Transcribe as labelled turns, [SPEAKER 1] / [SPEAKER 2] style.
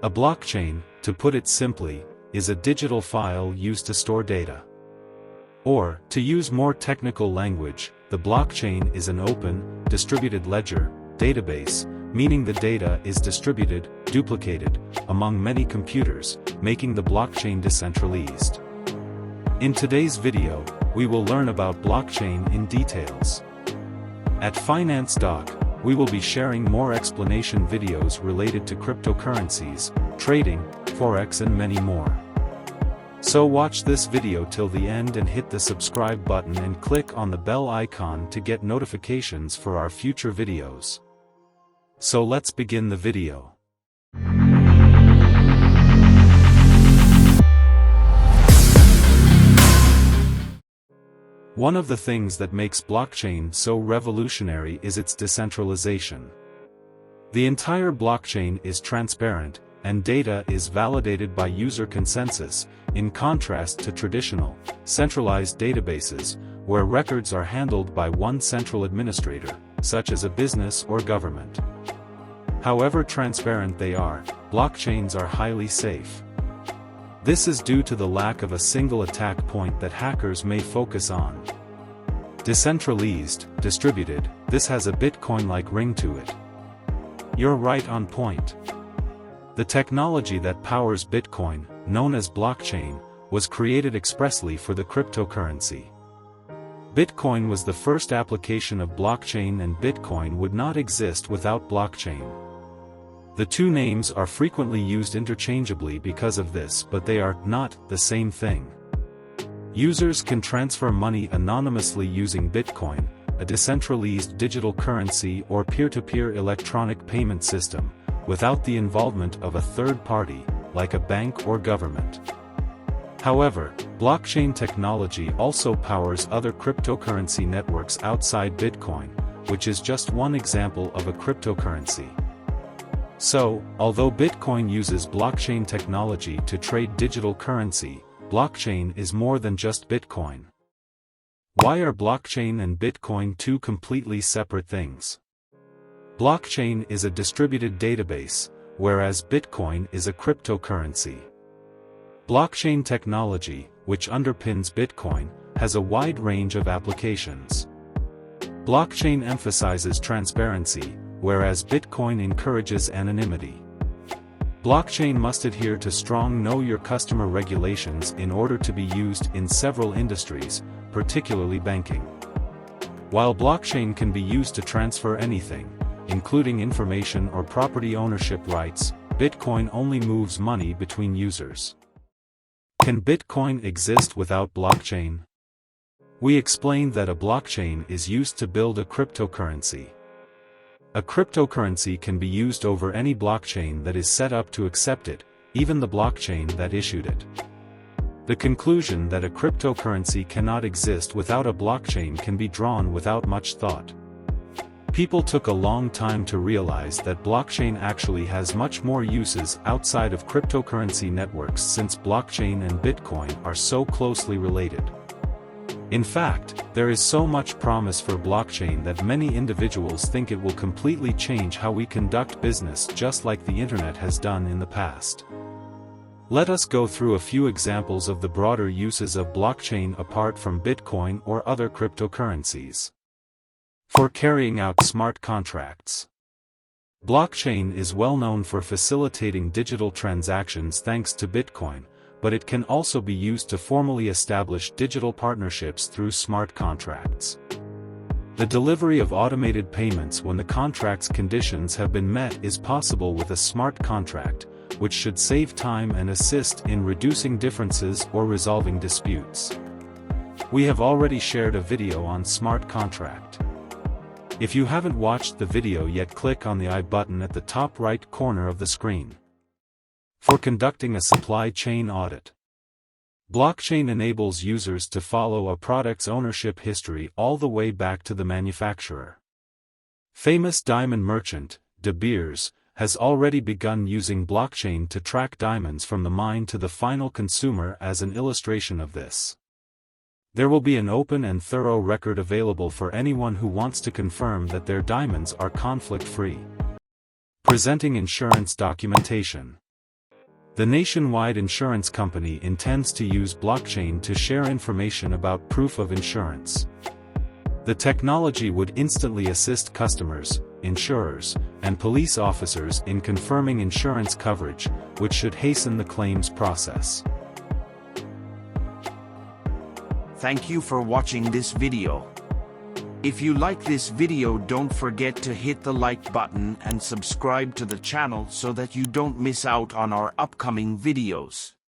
[SPEAKER 1] A blockchain, to put it simply, is a digital file used to store data. Or, to use more technical language, the blockchain is an open, distributed ledger, database, meaning the data is distributed, duplicated, among many computers, making the blockchain decentralized. In today's video, we will learn about blockchain in details. At Finance Doc, we will be sharing more explanation videos related to cryptocurrencies, trading, forex and many more. So watch this video till the end and hit the subscribe button and click on the bell icon to get notifications for our future videos. So let's begin the video. One of the things that makes blockchain so revolutionary is its decentralization. The entire blockchain is transparent, and data is validated by user consensus, in contrast to traditional, centralized databases, where records are handled by one central administrator, such as a business or government. However transparent they are, blockchains are highly safe. This is due to the lack of a single attack point that hackers may focus on. Decentralized, distributed, this has a Bitcoin-like ring to it. You're right on point. The technology that powers Bitcoin, known as blockchain, was created expressly for the cryptocurrency. Bitcoin was the first application of blockchain, and Bitcoin would not exist without blockchain. The two names are frequently used interchangeably because of this, but they are not the same thing. Users can transfer money anonymously using Bitcoin, a decentralized digital currency or peer-to-peer electronic payment system, without the involvement of a third party, like a bank or government. However, blockchain technology also powers other cryptocurrency networks outside Bitcoin, which is just one example of a cryptocurrency. So, although Bitcoin uses blockchain technology to trade digital currency, blockchain is more than just Bitcoin. Why are blockchain and Bitcoin two completely separate things? Blockchain is a distributed database, whereas Bitcoin is a cryptocurrency. Blockchain technology, which underpins Bitcoin, has a wide range of applications. Blockchain emphasizes transparency, whereas Bitcoin encourages anonymity. Blockchain must adhere to strong know-your-customer regulations in order to be used in several industries, particularly banking. While blockchain can be used to transfer anything, including information or property ownership rights, Bitcoin only moves money between users. Can Bitcoin exist without blockchain? We explained that a blockchain is used to build a cryptocurrency. A cryptocurrency can be used over any blockchain that is set up to accept it, even the blockchain that issued it. The conclusion that a cryptocurrency cannot exist without a blockchain can be drawn without much thought. People took a long time to realize that blockchain actually has much more uses outside of cryptocurrency networks, since blockchain and Bitcoin are so closely related. In fact, there is so much promise for blockchain that many individuals think it will completely change how we conduct business, just like the internet has done in the past. Let us go through a few examples of the broader uses of blockchain apart from Bitcoin or other cryptocurrencies. For carrying out smart contracts. Blockchain is well known for facilitating digital transactions thanks to Bitcoin, but it can also be used to formally establish digital partnerships through smart contracts. The delivery of automated payments when the contract's conditions have been met is possible with a smart contract, which should save time and assist in reducing differences or resolving disputes. We have already shared a video on smart contract. If you haven't watched the video yet, click on the I button at the top right corner of the screen. For conducting a supply chain audit. Blockchain enables users to follow a product's ownership history all the way back to the manufacturer. Famous diamond merchant, De Beers, has already begun using blockchain to track diamonds from the mine to the final consumer as an illustration of this. There will be an open and thorough record available for anyone who wants to confirm that their diamonds are conflict-free. Presenting insurance documentation. The nationwide insurance company intends to use blockchain to share information about proof of insurance. The technology would instantly assist customers, insurers, and police officers in confirming insurance coverage, which should hasten the claims process.
[SPEAKER 2] Thank you for watching this video. If you like this video, don't forget to hit the like button and subscribe to the channel so that you don't miss out on our upcoming videos.